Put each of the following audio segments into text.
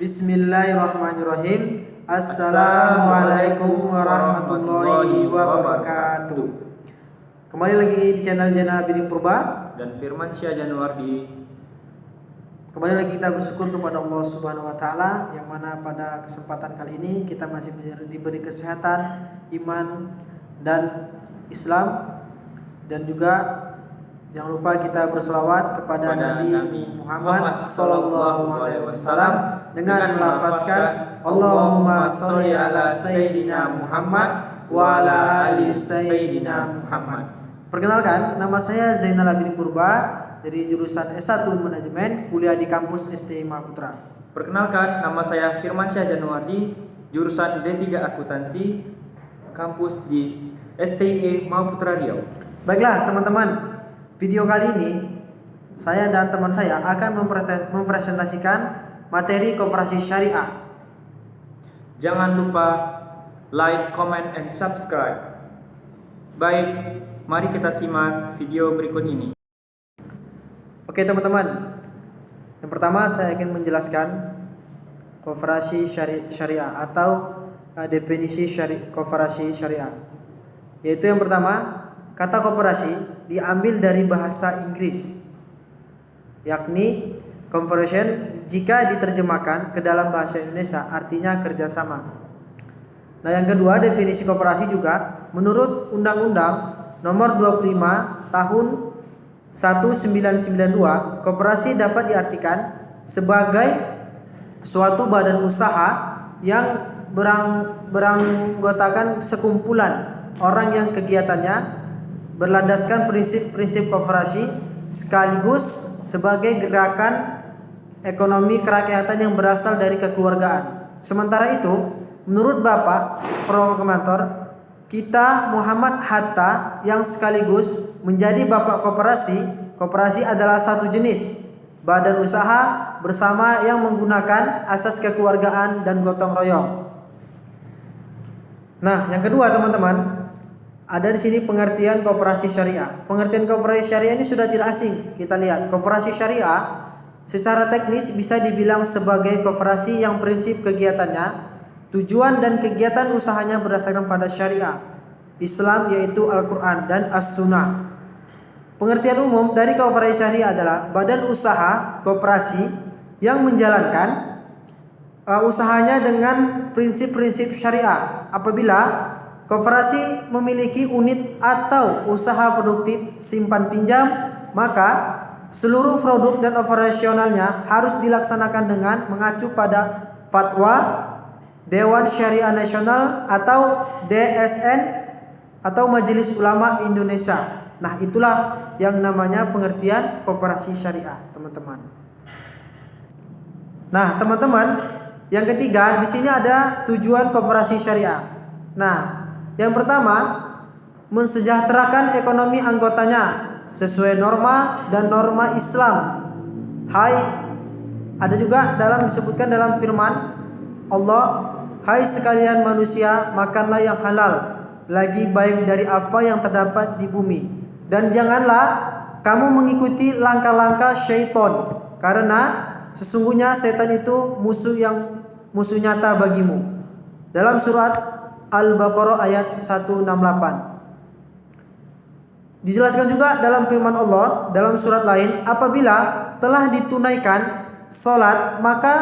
Bismillahirrahmanirrahim. Assalamualaikum warahmatullahi wabarakatuh. Kembali lagi di channel Bidik Purba dan Firmansyah Januardi. Kembali lagi kita bersyukur kepada Allah Subhanahu wa taala yang mana pada kesempatan kali ini kita masih diberi kesehatan, iman dan Islam, dan juga jangan lupa kita berselawat kepada Nabi Muhammad SAW dengan melafazkan Allahumma sholli ala Sayyidina Muhammad wa ala ali Sayyidina Muhammad. Perkenalkan, nama saya Zainal Abidin Purba dari jurusan S1 Manajemen, kuliah di kampus STI Mahaputra. Perkenalkan, nama saya Firmansyah Januardi, jurusan D3 Akuntansi, kampus di STI Mahaputra Riau. Baiklah teman-teman, video kali ini saya dan teman saya akan mempresentasikan materi koperasi syariah. Jangan lupa like, comment, and subscribe. Baik, mari kita simak video berikut ini. Oke teman-teman, yang pertama saya ingin menjelaskan koperasi syariah atau definisi koperasi syariah. Yaitu yang pertama, kata koperasi diambil dari bahasa Inggris, yakni cooperation. Jika diterjemahkan ke dalam bahasa Indonesia artinya kerjasama. Nah, yang kedua, definisi koperasi juga menurut Undang-Undang Nomor 25 Tahun 1992, koperasi dapat diartikan sebagai suatu badan usaha yang beranggotakan sekumpulan orang yang kegiatannya berlandaskan prinsip-prinsip koperasi sekaligus sebagai gerakan ekonomi kerakyatan yang berasal dari kekeluargaan. Sementara itu, menurut Bapak Proklamator kita Muhammad Hatta yang sekaligus menjadi Bapak koperasi adalah satu jenis badan usaha bersama yang menggunakan asas kekeluargaan dan gotong royong. Nah, yang kedua teman-teman, ada di sini pengertian koperasi syariah. Pengertian koperasi syariah ini sudah tidak asing. Kita lihat, koperasi syariah secara teknis bisa dibilang sebagai koperasi yang prinsip kegiatannya, tujuan dan kegiatan usahanya berdasarkan pada syariah Islam, yaitu Al-Quran dan As-Sunnah. Pengertian umum dari koperasi syariah adalah badan usaha koperasi yang menjalankan usahanya dengan prinsip-prinsip syariah. Apabila koperasi memiliki unit atau usaha produktif simpan pinjam, maka seluruh produk dan operasionalnya harus dilaksanakan dengan mengacu pada fatwa Dewan Syariah Nasional atau DSN atau Majelis Ulama Indonesia. Nah, itulah yang namanya pengertian koperasi syariah, teman-teman. Nah, teman-teman, yang ketiga di sini ada tujuan koperasi syariah. Nah, yang pertama, mensejahterakan ekonomi anggotanya sesuai norma dan norma Islam. Ada juga disebutkan dalam firman Allah, hai sekalian manusia, makanlah yang halal, lagi baik dari apa yang terdapat di bumi, dan janganlah kamu mengikuti langkah-langkah syaitan, karena sesungguhnya setan itu musuh nyata bagimu. Dalam surat Al-Baqarah ayat 168. Dijelaskan juga dalam firman Allah dalam surat lain, apabila telah ditunaikan salat maka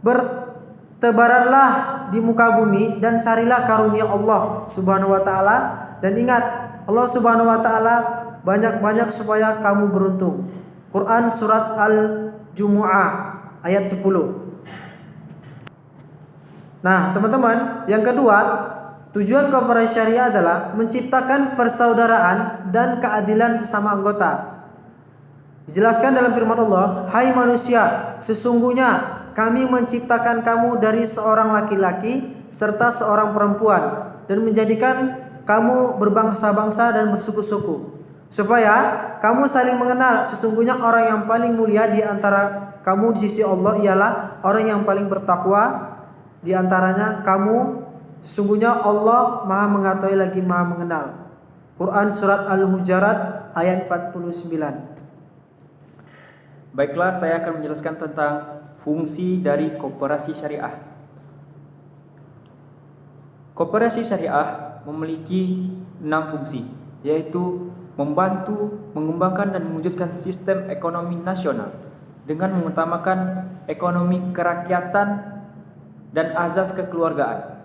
bertebaranlah di muka bumi dan carilah karunia Allah Subhanahu wa taala, dan ingat Allah Subhanahu wa taala banyak-banyak supaya kamu beruntung. Quran surat Al-Jumu'ah ayat 10. Nah, teman-teman, yang kedua, tujuan koperasi syariah adalah menciptakan persaudaraan dan keadilan sesama anggota. Dijelaskan dalam firman Allah, hai manusia, sesungguhnya kami menciptakan kamu dari seorang laki-laki serta seorang perempuan dan menjadikan kamu berbangsa-bangsa dan bersuku-suku, supaya kamu saling mengenal. Sesungguhnya orang yang paling mulia di antara kamu di sisi Allah ialah orang yang paling bertakwa di antaranya kamu. Sesungguhnya Allah Maha mengetahui lagi Maha mengenal. Quran surat Al-Hujurat ayat 49. Baiklah, saya akan menjelaskan tentang fungsi dari koperasi syariah. Koperasi syariah memiliki 6 fungsi, yaitu membantu, mengembangkan dan mewujudkan sistem ekonomi nasional dengan mengutamakan ekonomi kerakyatan dan azas kekeluargaan.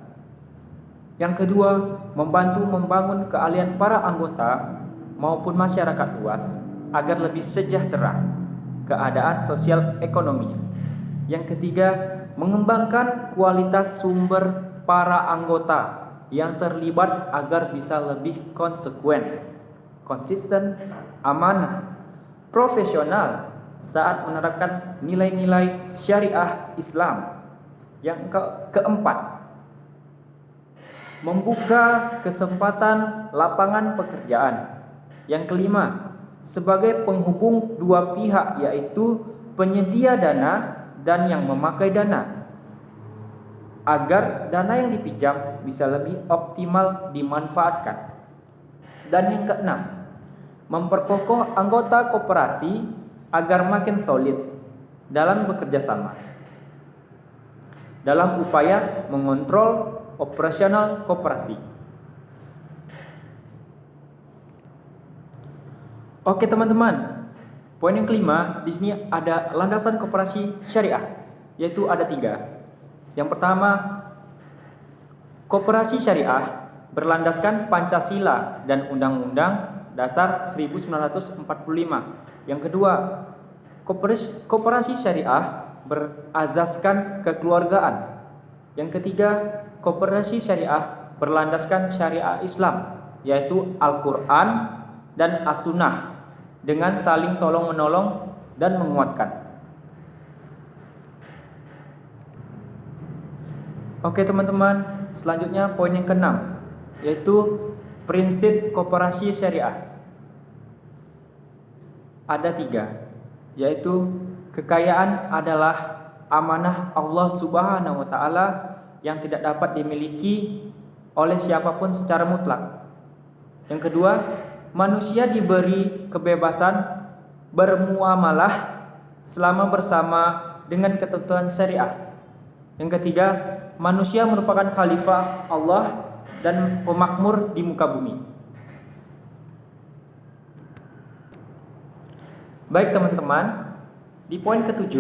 Yang kedua, membantu membangun keahlian para anggota maupun masyarakat luas agar lebih sejahtera keadaan sosial ekonomi. Yang ketiga, mengembangkan kualitas sumber para anggota yang terlibat agar bisa lebih konsekuen, konsisten, amanah, profesional saat menerapkan nilai-nilai syariah Islam. Yang keempat, membuka kesempatan lapangan pekerjaan. Yang kelima, sebagai penghubung dua pihak, yaitu penyedia dana dan yang memakai dana, agar dana yang dipinjam bisa lebih optimal dimanfaatkan. Dan yang keenam, memperkokoh anggota koperasi agar makin solid dalam bekerja sama dalam upaya mengontrol operasional koperasi. Oke teman-teman, poin yang kelima di sini ada landasan koperasi syariah, yaitu ada 3. Yang pertama, koperasi syariah berlandaskan Pancasila dan Undang-Undang Dasar 1945. Yang kedua, koperasi syariah berazaskan kekeluargaan. Yang ketiga, koperasi syariah berlandaskan syariah Islam, yaitu Al-Quran dan As-Sunnah, dengan saling tolong-menolong dan menguatkan. Oke teman-teman, selanjutnya poin yang keenam, yaitu prinsip koperasi syariah. Ada 3, yaitu kekayaan adalah amanah Allah Subhanahu wa Ta'ala yang tidak dapat dimiliki oleh siapapun secara mutlak. Yang kedua, manusia diberi kebebasan bermuamalah selama bersama dengan ketentuan syariah. Yang ketiga, manusia merupakan khalifah Allah dan pemakmur di muka bumi. Baik teman-teman, di poin ke-7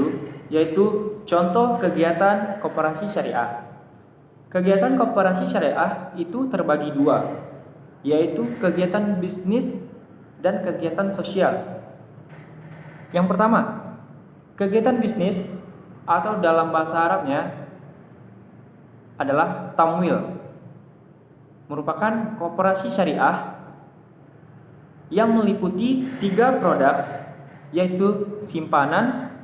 yaitu contoh kegiatan koperasi syariah. Kegiatan koperasi syariah itu terbagi 2, yaitu kegiatan bisnis dan kegiatan sosial. Yang pertama, kegiatan bisnis atau dalam bahasa Arabnya adalah tamwil, merupakan koperasi syariah yang meliputi 3 produk, yaitu simpanan,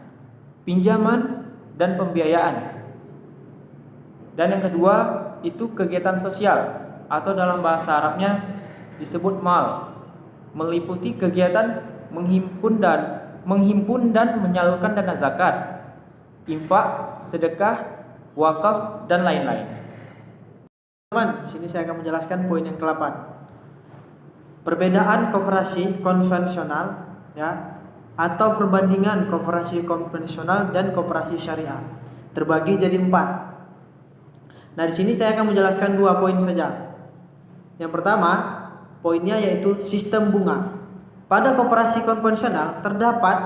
pinjaman, dan pembiayaan. Dan yang kedua itu kegiatan sosial atau dalam bahasa Arabnya disebut mal, meliputi kegiatan menghimpun dan menyalurkan dana zakat, infak, sedekah, wakaf, dan lain-lain. Teman, di sini saya akan menjelaskan poin yang ke-8. Perbedaan koperasi konvensional atau perbandingan koperasi konvensional dan koperasi syariah terbagi jadi 4. Nah, di sini saya akan menjelaskan 2 poin saja. Yang pertama, poinnya yaitu sistem bunga. Pada koperasi konvensional terdapat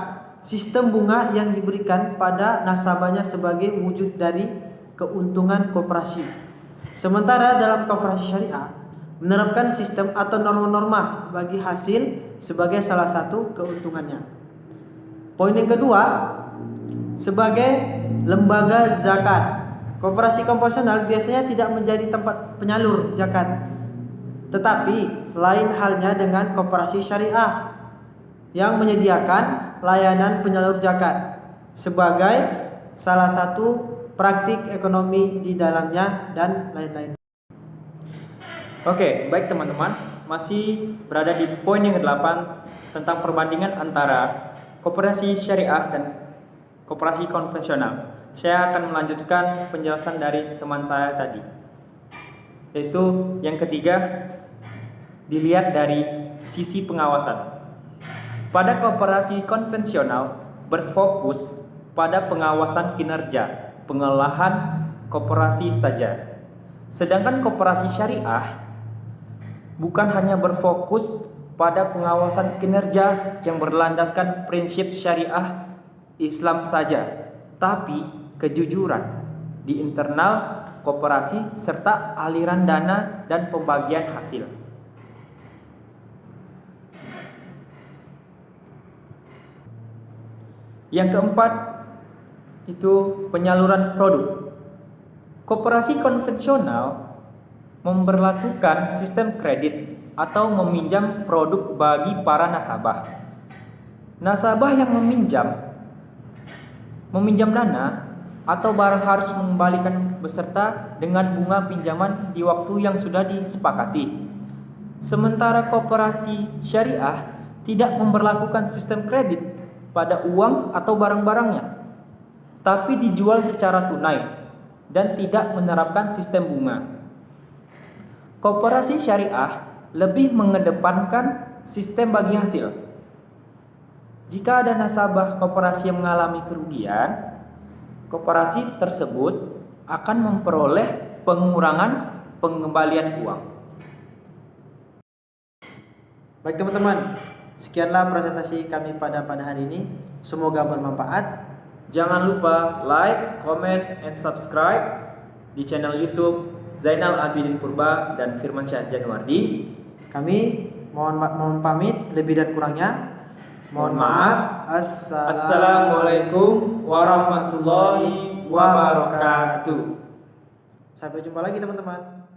sistem bunga yang diberikan pada nasabahnya sebagai wujud dari keuntungan koperasi. Sementara dalam koperasi syariah menerapkan sistem atau norma-norma bagi hasil sebagai salah satu keuntungannya. Poin yang kedua, sebagai lembaga zakat. Koperasi konvensional biasanya tidak menjadi tempat penyalur zakat, tetapi lain halnya dengan koperasi syariah yang menyediakan layanan penyalur zakat sebagai salah satu praktik ekonomi di dalamnya dan lain-lain. Oke, baik teman-teman, masih berada di poin yang ke-8 tentang perbandingan antara koperasi syariah dan koperasi konvensional. Saya akan melanjutkan penjelasan dari teman saya tadi, yaitu yang ketiga, dilihat dari sisi pengawasan. Pada koperasi konvensional, berfokus pada pengawasan kinerja pengelolaan koperasi saja. Sedangkan koperasi syariah bukan hanya berfokus pada pengawasan kinerja yang berlandaskan prinsip syariah Islam saja, tapi kejujuran di internal koperasi serta aliran dana dan pembagian hasil. Yang keempat itu penyaluran produk. Koperasi konvensional memberlakukan sistem kredit atau meminjam produk bagi para nasabah. Nasabah yang meminjam dana atau barang harus mengembalikan beserta dengan bunga pinjaman di waktu yang sudah disepakati. Sementara koperasi syariah tidak memberlakukan sistem kredit pada uang atau barang-barangnya, tapi dijual secara tunai dan tidak menerapkan sistem bunga. Koperasi syariah lebih mengedepankan sistem bagi hasil. Jika ada nasabah koperasi yang mengalami kerugian, koperasi tersebut akan memperoleh pengurangan pengembalian uang. Baik teman-teman, sekianlah presentasi kami pada hari ini. Semoga bermanfaat. Jangan lupa like, comment, and subscribe di channel YouTube Zainal Abidin Purba dan Firmansyah Januardi. Kami mohon pamit, lebih dan kurangnya mohon maaf. Assalamualaikum warahmatullahi wabarakatuh. Sampai jumpa lagi teman-teman.